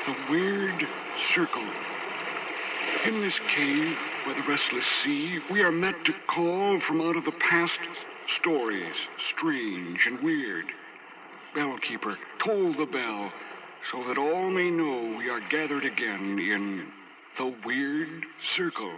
The weird circle. In this cave by the restless sea, we are met to call from out of the past stories, strange and weird. Bellkeeper, toll the bell, so that all may know we are gathered again in the weird circle.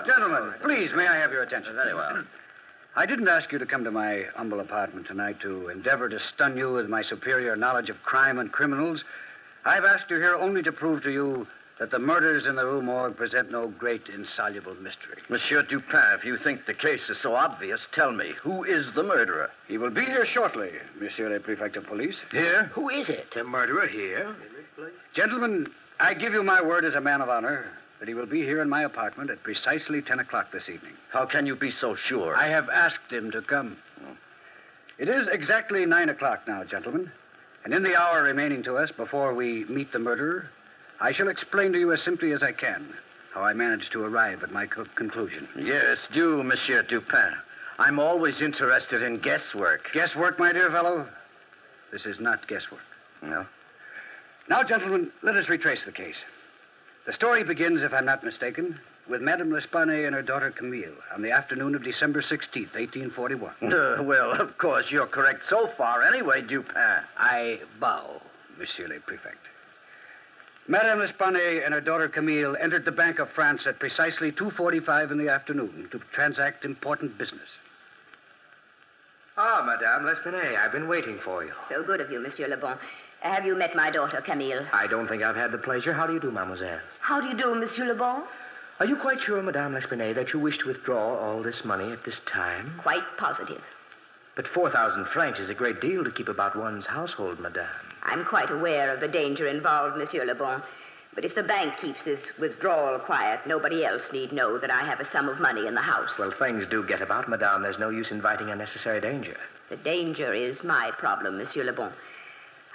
Gentlemen, please, may I have your attention? Very well. I didn't ask you to come to my humble apartment tonight to endeavor to stun you with my superior knowledge of crime and criminals. I've asked you here only to prove to you that the murders in the Rue Morgue present no great insoluble mystery. Monsieur Dupin, if you think the case is so obvious, tell me, who is the murderer? He will be here shortly, Monsieur le Prefect of Police. Here? Who is it? The murderer here? Gentlemen, I give you my word as a man of honor that he will be here in my apartment at precisely 10 o'clock this evening. How can you be so sure? I have asked him to come. It is exactly 9 o'clock now, gentlemen. And in the hour remaining to us before we meet the murderer, I shall explain to you as simply as I can how I managed to arrive at my conclusion. Yes, do, Monsieur Dupin. I'm always interested in guesswork. Guesswork, my dear fellow? This is not guesswork. No? Now, gentlemen, let us retrace the case. The story begins, if I'm not mistaken, with Madame L'Espanaye and her daughter Camille on the afternoon of December 16th, 1841. Well, of course, you're correct so far anyway, Dupin. I bow, Monsieur le Prefect. Madame L'Espanaye and her daughter Camille entered the Bank of France at precisely 2:45 in the afternoon to transact important business. Ah, Madame L'Espanaye, I've been waiting for you. So good of you, Monsieur Le Bon. Have you met my daughter, Camille? I don't think I've had the pleasure. How do you do, mademoiselle? How do you do, Monsieur Le Bon? Are you quite sure, Madame L'Espanaye, that you wish to withdraw all this money at this time? Quite positive. But 4,000 francs is a great deal to keep about one's household, Madame. I'm quite aware of the danger involved, Monsieur Le Bon. But if the bank keeps this withdrawal quiet, nobody else need know that I have a sum of money in the house. Well, things do get about, Madame. There's no use inviting unnecessary danger. The danger is my problem, Monsieur Le Bon.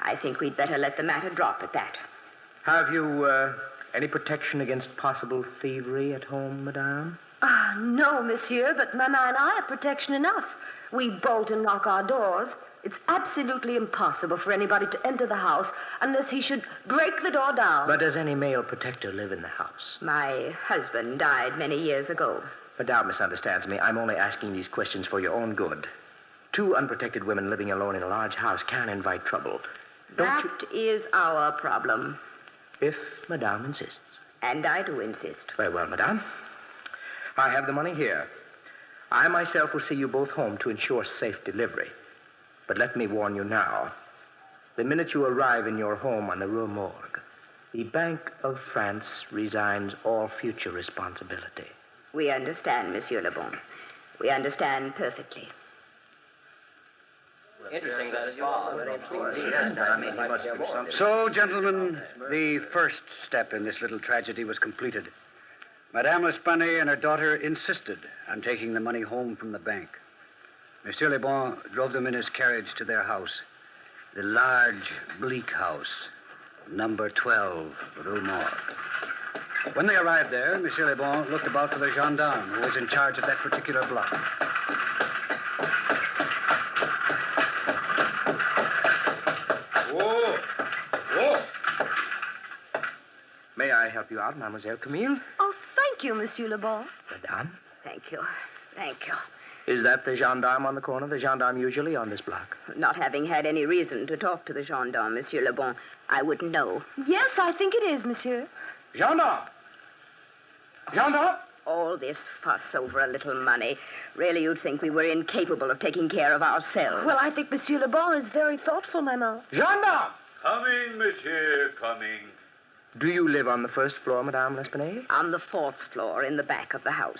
I think we'd better let the matter drop at that. Have you any protection against possible thievery at home, Madame? No, Monsieur, but Mama and I have protection enough. We bolt and lock our doors. It's absolutely impossible for anybody to enter the house unless he should break the door down. But does any male protector live in the house? My husband died many years ago. Madame misunderstands me. I'm only asking these questions for your own good. 2 unprotected women living alone in a large house can invite trouble. That is our problem. If Madame insists. And I do insist. Very well, Madame. I have the money here. I myself will see you both home to ensure safe delivery. But let me warn you now. The minute you arrive in your home on the Rue Morgue, the Bank of France resigns all future responsibility. We understand, Monsieur Le Bon. We understand perfectly. Interesting that as far. Interesting. So, gentlemen, the first step in this little tragedy was completed. Madame L'Espanaye and her daughter insisted on taking the money home from the bank. Monsieur Le Bon drove them in his carriage to their house, the large, bleak house, number 12, Rue Morgue. When they arrived there, Monsieur Le Bon looked about for the gendarme who was in charge of that particular block. May I help you out, Mademoiselle Camille? Oh, thank you, Monsieur Le Bon. Madame? Thank you. Thank you. Is that the gendarme on the corner? The gendarme usually on this block? Not having had any reason to talk to the gendarme, Monsieur Le Bon, I wouldn't know. Yes, I think it is, Monsieur. Gendarme! Gendarme! All this fuss over a little money. Really, you'd think we were incapable of taking care of ourselves. Well, I think Monsieur Le Bon is very thoughtful, Maman. Gendarme! Coming, monsieur, coming. Do you live on the first floor, Madame L'Espanaye? On the 4th floor, in the back of the house.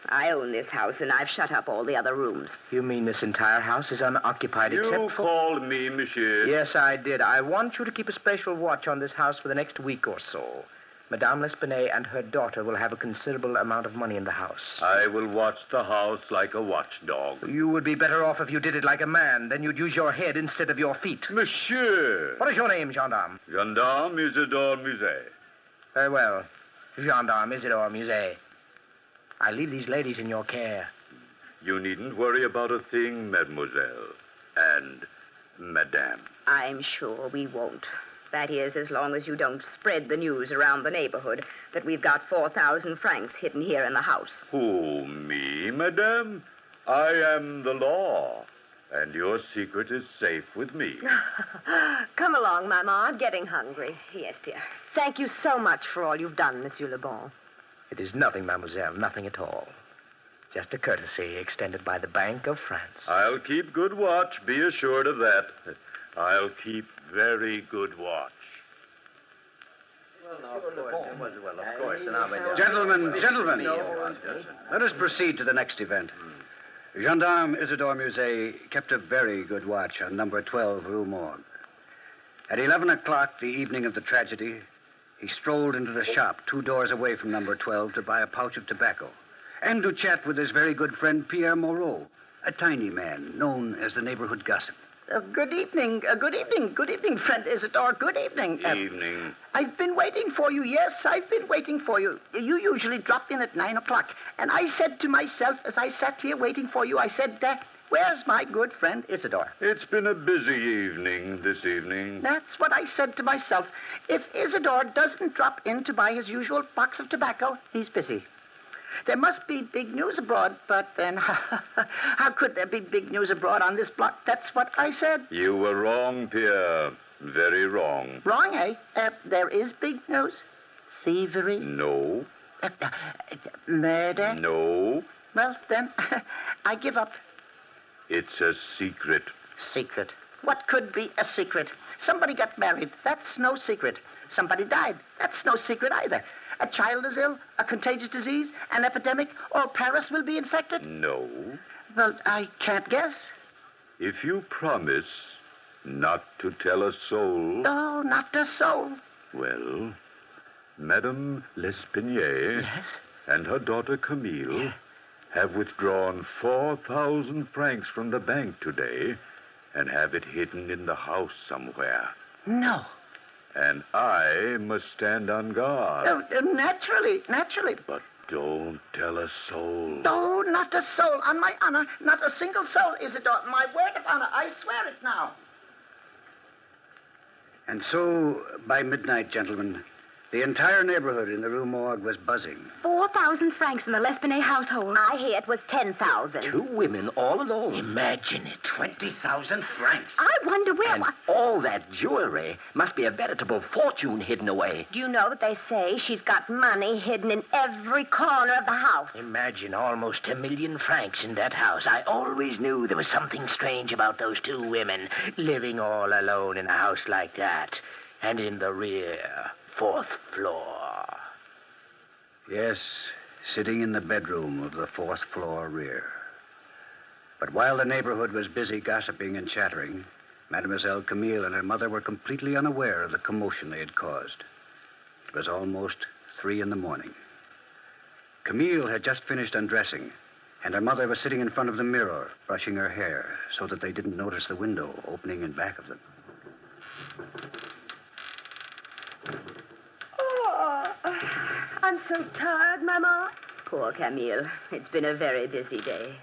I own this house, and I've shut up all the other rooms. You mean this entire house is unoccupied You except for... called me, monsieur. Yes, I did. I want you to keep a special watch on this house for the next week or so. Madame L'Espanaye and her daughter will have a considerable amount of money in the house. I will watch the house like a watchdog. You would be better off if you did it like a man. Then you'd use your head instead of your feet. Monsieur. What is your name, gendarme? Gendarme Isidore Musée. Very well. Gendarme Isidore Musée. I leave these ladies in your care. You needn't worry about a thing, mademoiselle. And madame. I'm sure we won't. That is, as long as you don't spread the news around the neighborhood that we've got 4,000 francs hidden here in the house. Who, me, madame? I am the law, and your secret is safe with me. Come along, Maman. I'm getting hungry. Yes, dear. Thank you so much for all you've done, Monsieur Le Bon. It is nothing, mademoiselle, nothing at all. Just a courtesy extended by the Bank of France. I'll keep good watch, be assured of that. I'll keep very good watch. Gentlemen, let us proceed to the next event. Gendarme Isidore Musée kept a very good watch on number 12 Rue Morgue. At 11 o'clock the evening of the tragedy, he strolled into the shop 2 doors away from number 12 to buy a pouch of tobacco and to chat with his very good friend Pierre Moreau, a tiny man known as the neighborhood gossip. Good evening, friend Isidore. Good evening. Evening. I've been waiting for you. Yes, I've been waiting for you. You usually drop in at 9 o'clock. And I said to myself, as I sat here waiting for you, I said, where's my good friend Isidore? It's been a busy evening this evening. That's what I said to myself. If Isidore doesn't drop in to buy his usual box of tobacco, he's busy. There must be big news abroad, but then how could there be big news abroad on this block? That's what I said. You were wrong, Pierre. Very wrong. Wrong, eh? There is big news. Thievery? No. Murder? No. Well, then, I give up. It's a secret. Secret? What could be a secret? Somebody got married. That's no secret. Somebody died. That's no secret either. A child is ill, a contagious disease, an epidemic, or Paris will be infected? No. Well, I can't guess. If you promise not to tell a soul... Oh, not a soul. Well, Madame L'Espanaye and her daughter Camille have withdrawn 4,000 francs from the bank today and have it hidden in the house somewhere. No. And I must stand on guard. Naturally. But don't tell a soul. Oh, not a soul. On my honor, not a single soul, Isidore. My word of honor. I swear it now. And so, by midnight, gentlemen, the entire neighborhood in the Rue Morgue was buzzing. 4,000 francs in the L'Espanaye household. I hear it was 10,000. 2 women all alone. Imagine it, 20,000 francs. I wonder where... And all that jewelry must be a veritable fortune hidden away. Do you know that they say she's got money hidden in every corner of the house? Imagine almost 1 million francs in that house. I always knew there was something strange about those 2 women living all alone in a house like that. And in the rear, 4th floor. Yes, sitting in the bedroom of the 4th floor rear. But while the neighborhood was busy gossiping and chattering, Mademoiselle Camille and her mother were completely unaware of the commotion they had caused. It was almost 3 a.m. Camille had just finished undressing, and her mother was sitting in front of the mirror, brushing her hair so that they didn't notice the window opening in back of them. I'm so tired, Maman. Poor Camille. It's been a very busy day.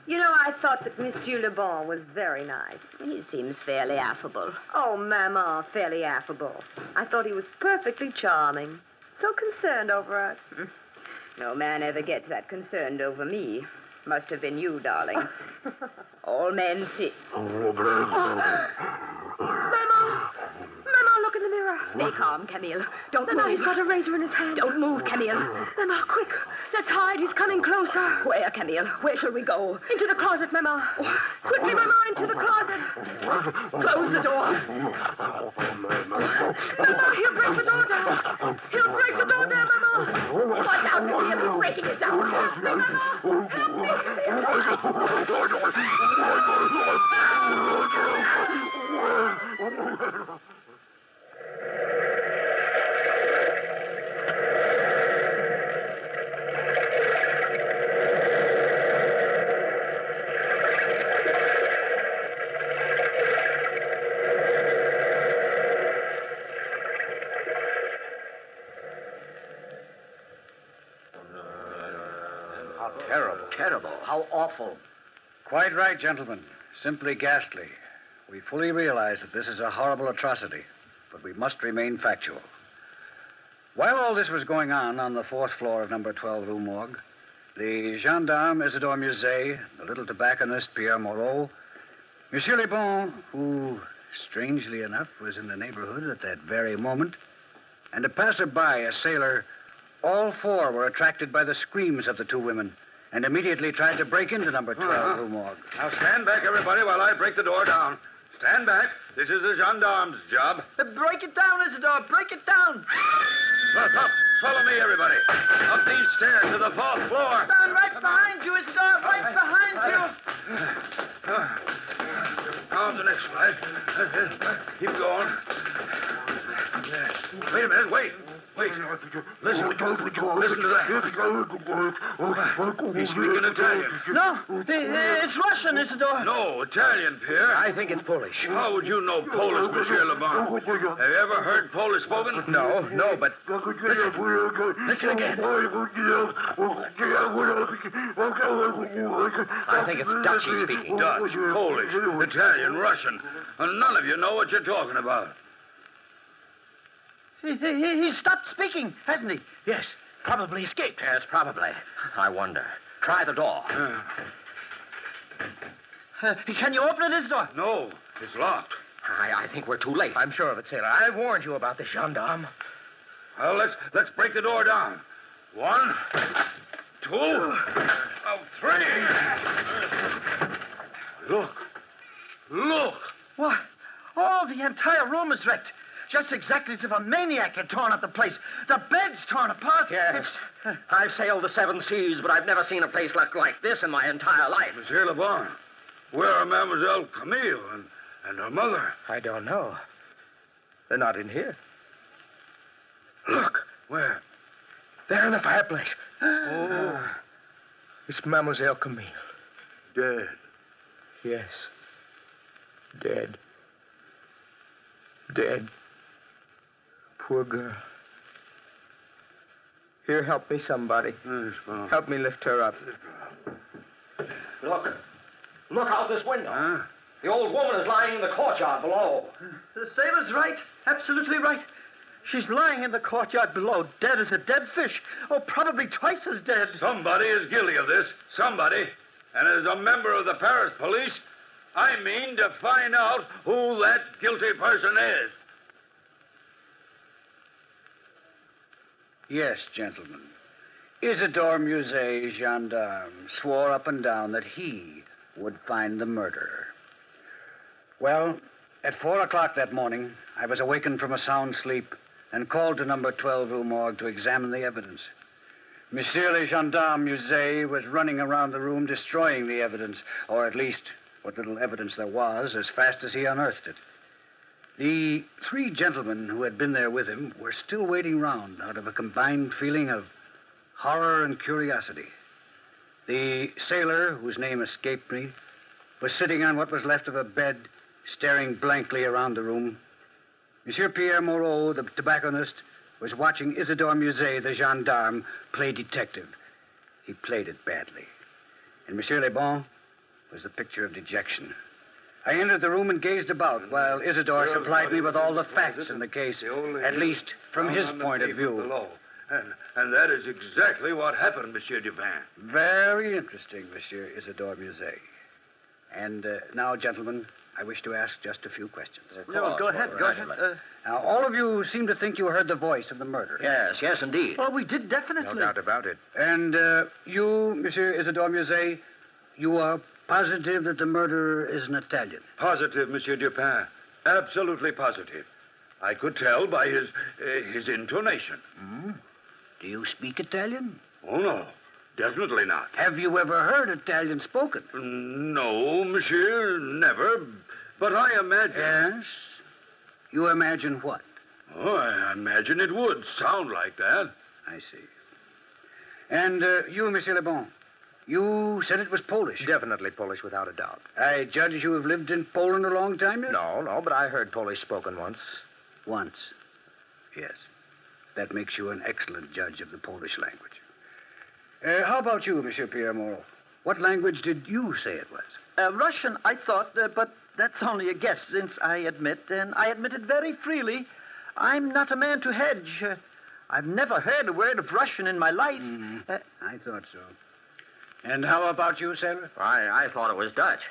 You know, I thought that Monsieur Le Bon was very nice. He seems fairly affable. Oh, Maman, fairly affable. I thought he was perfectly charming. So concerned over us. No man ever gets that concerned over me. Must have been you, darling. All men see... Maman! Maman, look in the mirror. Stay calm, Camille. Don't Mama, move. he's got a razor in his hand. Don't move, Camille. Mama, quick. Let's hide. He's coming closer. Where, Camille? Where shall we go? Into the closet, Mama. Quickly, Mama, into the closet. Close the door. Mama, he'll break the door down. He'll break the door down, Mama. Watch out, Camille. He's breaking it down. Help me, Mama. Help me. Terrible. How awful. Quite right, gentlemen. Simply ghastly. We fully realize that this is a horrible atrocity, but we must remain factual. While all this was going on the fourth floor of number 12 Rue Morgue, the gendarme Isidore Musée, the little tobacconist Pierre Moreau, Monsieur Le Bon, who, strangely enough, was in the neighborhood at that very moment, and a passerby, a sailor, all four were attracted by the screams of the two women and immediately tried to break into number 12 Rue Morgue. Now stand back, everybody, while I break the door down. Stand back. This is the gendarme's job. Break it down, Isidore. Break it down. Up. Follow me, everybody. Up these stairs to the fourth floor. Down right behind you, Isidore. Right behind you. On the next flight. Keep going. Wait a minute. Wait. Listen to that. He's speaking Italian. No, it's Russian, Isidore. No, Italian, Pierre. I think it's Polish. How would you know Polish, Monsieur Le Bon? Have you ever heard Polish spoken? No, but listen again. I think it's Dutch he's speaking. Dutch, Polish, Italian, Russian. And none of you know what you're talking about. He stopped speaking, hasn't he? Yes, probably escaped. Yes, probably. I wonder. Try the door. Can you open it, Isidore? No, it's locked. I think we're too late. I'm sure of it, sailor. I warned you about the gendarme. Well, let's break the door down. 1, 2, 3. Look. What? Oh, the entire room is wrecked. Just exactly as if a maniac had torn up the place. The bed's torn apart. Yes. I've sailed the 7 seas, but I've never seen a place look like this in my entire life. Monsieur Le Bon, where are Mademoiselle Camille and her mother? I don't know. They're not in here. Look. Where? There in the fireplace. Oh. It's Mademoiselle Camille. Dead. Yes. Dead. Poor girl. Here, help me, somebody. Yes, well. Help me lift her up. Look out this window. Huh? The old woman is lying in the courtyard below. The sailor's right. Absolutely right. She's lying in the courtyard below, dead as a dead fish. Oh, probably twice as dead. Somebody is guilty of this. Somebody. And as a member of the Paris police, I mean to find out who that guilty person is. Yes, gentlemen. Isidore Musée, gendarme, swore up and down that he would find the murderer. Well, at 4 o'clock that morning, I was awakened from a sound sleep and called to number 12 Rue Morgue to examine the evidence. Monsieur le gendarme Musée was running around the room destroying the evidence, or at least what little evidence there was, as fast as he unearthed it. The 3 gentlemen who had been there with him were still waiting round out of a combined feeling of horror and curiosity. The sailor, whose name escaped me, was sitting on what was left of a bed, staring blankly around the room. Monsieur Pierre Moreau, the tobacconist, was watching Isidore Musée, the gendarme, play detective. He played it badly. And Monsieur Le Bon was the picture of dejection. I entered the room and gazed about while Isidore supplied me with all the facts in the case, at least from his point of view. And that is exactly what happened, Monsieur Dupin. Very interesting, Monsieur Isidore Musée. And now, gentlemen, I wish to ask just a few questions. No, go ahead. Now, all of you seem to think you heard the voice of the murderer. Yes, indeed. Well, we did definitely. No doubt about it. And you, Monsieur Isidore Musset, you are positive that the murderer is an Italian? Positive, Monsieur Dupin. Absolutely positive. I could tell by his intonation. Do you speak Italian? Oh, no. Definitely not. Have you ever heard Italian spoken? No, monsieur, never. But I imagine... Yes? You imagine what? Oh, I imagine it would sound like that. I see. And you, Monsieur Le Bon, you said it was Polish. Definitely Polish, without a doubt. I judge you have lived in Poland a long time now? No, but I heard Polish spoken once. Once. Yes. That makes you an excellent judge of the Polish language. How about you, Monsieur Pierre Moreau? What language did you say it was? Russian, I thought, but that's only a guess, since I admit, and I admit it very freely, I'm not a man to hedge. I've never heard a word of Russian in my life. I thought so. And how about you, sailor? I thought it was Dutch.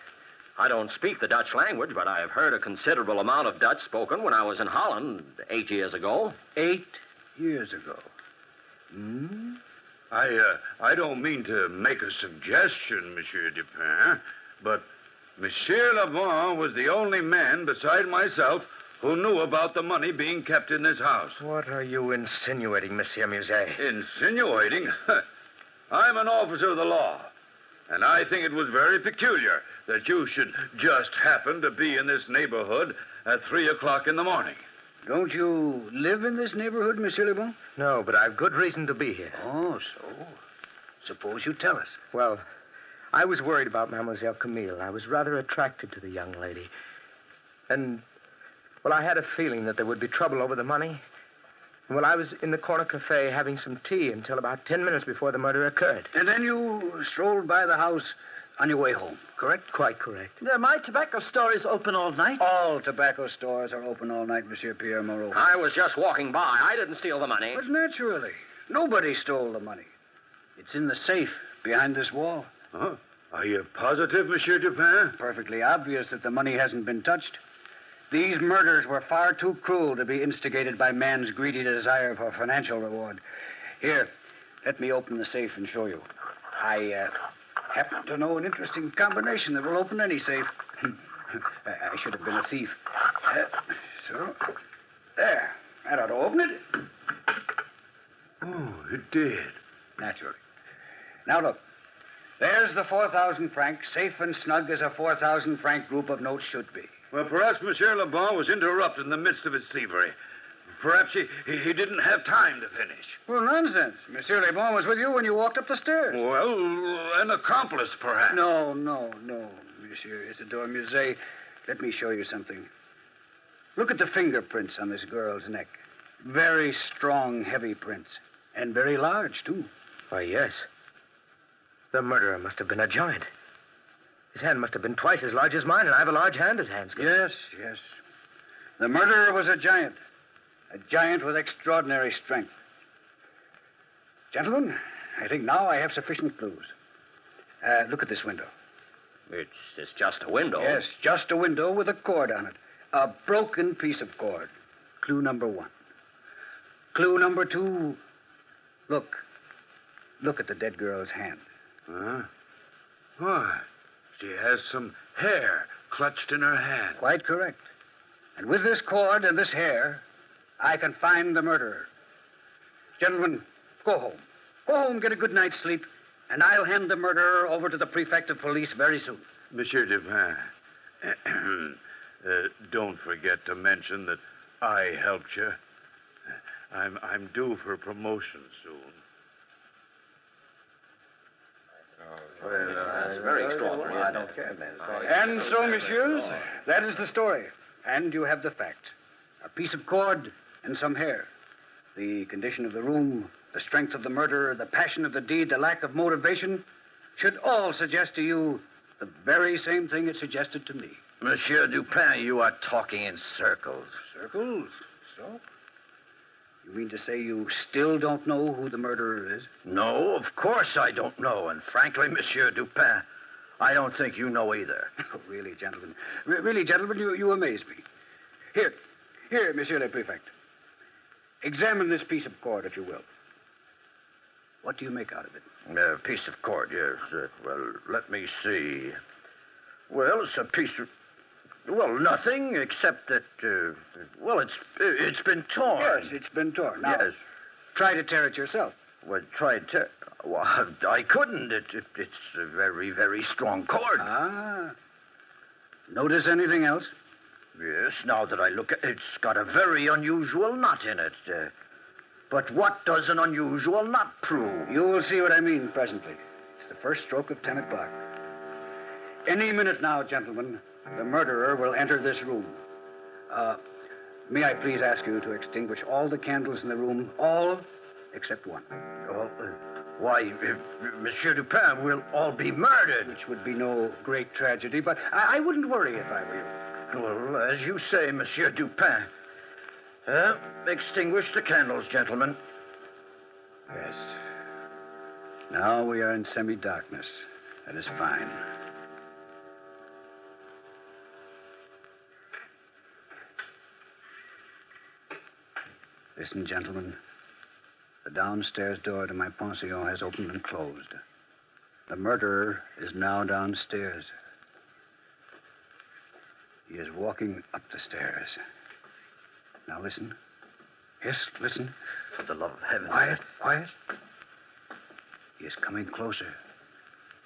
I don't speak the Dutch language, but I have heard a considerable amount of Dutch spoken when I was in Holland 8 years ago. 8 years ago. I don't mean to make a suggestion, Monsieur Dupin, but Monsieur Le Bon was the only man beside myself who knew about the money being kept in this house. What are you insinuating, Monsieur Musset? Insinuating? I'm an officer of the law, and I think it was very peculiar that you should just happen to be in this neighborhood at 3 o'clock in the morning. Don't you live in this neighborhood, Monsieur Le Bon? No, but I've good reason to be here. Oh, so? Suppose you tell us. Well, I was worried about Mademoiselle Camille. I was rather attracted to the young lady. And, well, I had a feeling that there would be trouble over the money. And, well, I was in the corner cafe having some tea until about 10 minutes before the murder occurred. And then you strolled by the house on your way home, correct? Quite correct. My tobacco store is open all night. All tobacco stores are open all night, Monsieur Pierre Moreau. I was just walking by. I didn't steal the money. But naturally. Nobody stole the money. It's in the safe behind this wall. Huh? Are you positive, Monsieur Dupin? Perfectly obvious that the money hasn't been touched. These murders were far too cruel to be instigated by man's greedy desire for financial reward. Here, let me open the safe and show you. I happen to know an interesting combination that will open any safe. I should have been a thief. So, there. That ought to open it. Oh, it did. Naturally. Now, look. There's the 4,000 francs, safe and snug as a 4,000 franc group of notes should be. Well, perhaps Monsieur Le Bon was interrupted in the midst of his thievery. Perhaps he didn't have time to finish. Well, nonsense. Monsieur Le Bon was with you when you walked up the stairs. Well, an accomplice, perhaps. No, Monsieur Isidore Musset. Let me show you something. Look at the fingerprints on this girl's neck. Very strong, heavy prints. And very large, too. Why, yes. The murderer must have been a giant. His hand must have been twice as large as mine, and I have a large hand as hands go. Yes. The murderer was a giant. A giant with extraordinary strength. Gentlemen, I think now I have sufficient clues. Look at this window. It's just a window. Yes, just a window with a cord on it. A broken piece of cord. Clue number 1. Clue number 2. Look at the dead girl's hand. Huh? Why, she has some hair clutched in her hand. Quite correct. And with this cord and this hair, I can find the murderer. Gentlemen, go home. Go home, get a good night's sleep, and I'll hand the murderer over to the prefect of police very soon. Monsieur Dupin, don't forget to mention that I helped you. I'm due for promotion soon. It's very extraordinary. I don't care, man. And so, messieurs, that is the story. And you have the facts. A piece of cord and some hair. The condition of the room, the strength of the murderer, the passion of the deed, the lack of motivation should all suggest to you the very same thing it suggested to me. Monsieur Dupin, you are talking in circles. Circles? So? You mean to say you still don't know who the murderer is? No, of course I don't know. And frankly, Monsieur Dupin, I don't think you know either. Oh, really, gentlemen. Really, gentlemen, you amaze me. Here, Monsieur le Prefect. Examine this piece of cord, if you will. What do you make out of it? A piece of cord, yes. Well, let me see. Well, it's a piece of... Well, nothing except that, well, it's been torn. Yes, it's been torn. Now, yes. Try to tear it yourself. Well, tried to... Well, I couldn't. It's a very, very strong cord. Ah. Notice anything else? Yes, now that I look at it, it's got a very unusual knot in it. But what does an unusual knot prove? You will see what I mean presently. It's the first stroke of 10 o'clock. Any minute now, gentlemen, the murderer will enter this room. May I please ask you to extinguish all the candles in the room, all except one. Why, Monsieur Dupin, we'll all be murdered. Which would be no great tragedy, but I wouldn't worry if I were you. Well, as you say, Monsieur Dupin. Extinguish the candles, gentlemen. Yes. Now we are in semi-darkness. That is fine. Listen, gentlemen. The downstairs door to my pension has opened and closed. The murderer is now downstairs. He is walking up the stairs. Now listen. Yes, listen. For the love of heaven. Quiet. He is coming closer.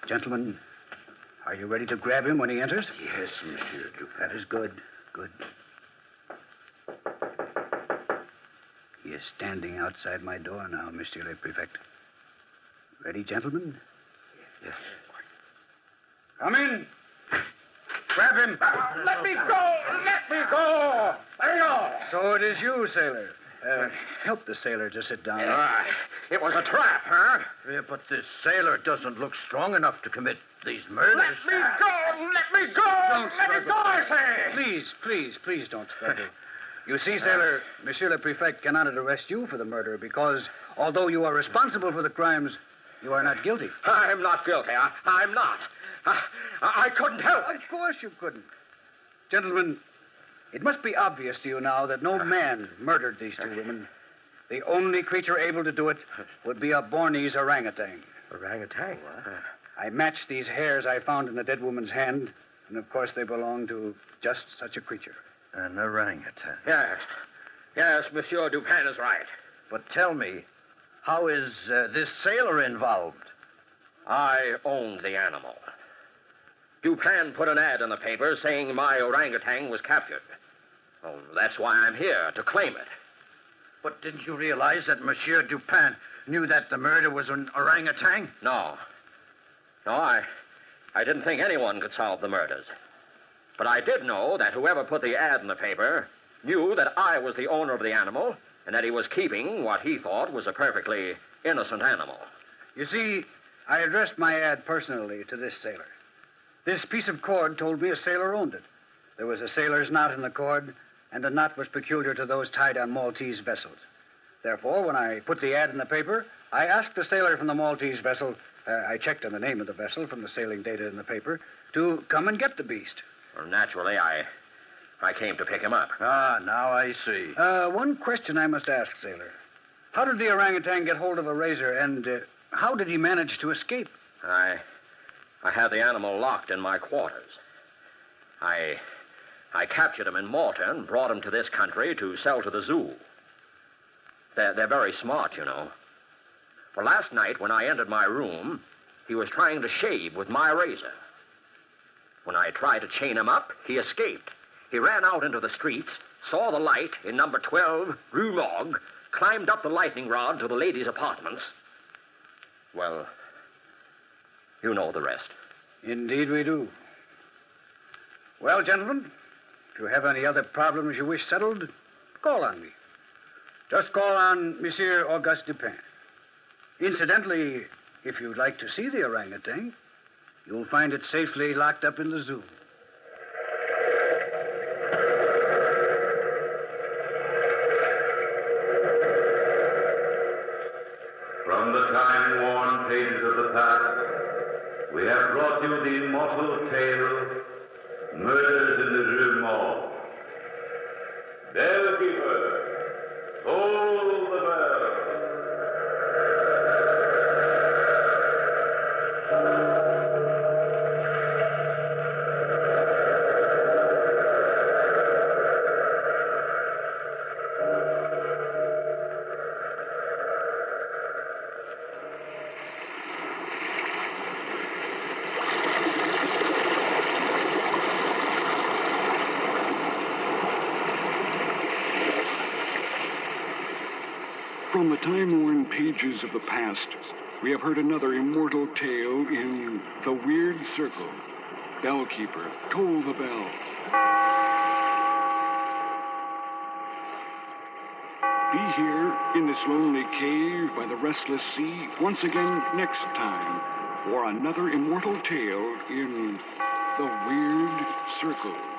Gentlemen, are you ready to grab him when he enters? Yes, Monsieur Dupin. That is good. He is standing outside my door now, Monsieur le Prefect. Ready, gentlemen? Yes. Come in. Grab him. Let me go! Let me go! Let me go! So it is you, sailor. Help the sailor to sit down. It was a trap, huh? Yeah, but this sailor doesn't look strong enough to commit these murders. Let me go! Let me go! Let me go, I say! Please don't struggle. You see, sailor, Monsieur le Prefect cannot arrest you for the murder because, although you are responsible for the crimes, you are not guilty. I'm not guilty. I'm not. I couldn't help it. Of course you couldn't. Gentlemen, it must be obvious to you now that no man murdered these two women. The only creature able to do it would be a Bornese orangutan. Orangutan? I matched these hairs I found in the dead woman's hand, and of course they belong to just such a creature. An orangutan. Yes, Monsieur Dupin is right. But tell me, how is this sailor involved? I owned the animal. Dupin put an ad in the paper saying my orangutan was captured. Oh, that's why I'm here, to claim it. But didn't you realize that Monsieur Dupin knew that the murder was an orangutan? No, I didn't think anyone could solve the murders. But I did know that whoever put the ad in the paper knew that I was the owner of the animal and that he was keeping what he thought was a perfectly innocent animal. You see, I addressed my ad personally to this sailor. This piece of cord told me a sailor owned it. There was a sailor's knot in the cord, and the knot was peculiar to those tied on Maltese vessels. Therefore, when I put the ad in the paper, I asked the sailor from the Maltese vessel, I checked on the name of the vessel from the sailing data in the paper, to come and get the beast. Well, naturally, I came to pick him up. Ah, now I see. One question I must ask, sailor. How did the orangutan get hold of a razor, and how did he manage to escape? I had the animal locked in my quarters. I captured him in Malta and brought him to this country to sell to the zoo. They're very smart, you know. Well, last night when I entered my room, he was trying to shave with my razor. When I tried to chain him up, he escaped. He ran out into the streets, saw the light in number 12, Rue Morgue, climbed up the lightning rod to the ladies' apartments. Well, you know the rest. Indeed we do. Well, gentlemen, if you have any other problems you wish settled, call on me. Just call on Monsieur Auguste Dupin. Incidentally, if you'd like to see the orangutan, you'll find it safely locked up in the zoo. From the time-worn pages of the past, we we have brought you the immortal tale, Murders in the Rue Morgue. Bellkeeper, toll the bell. From the time-worn pages of the past, we have heard another immortal tale in The Weird Circle. Bellkeeper, toll the bell. Be here in this lonely cave by the restless sea once again next time for another immortal tale in The Weird Circle.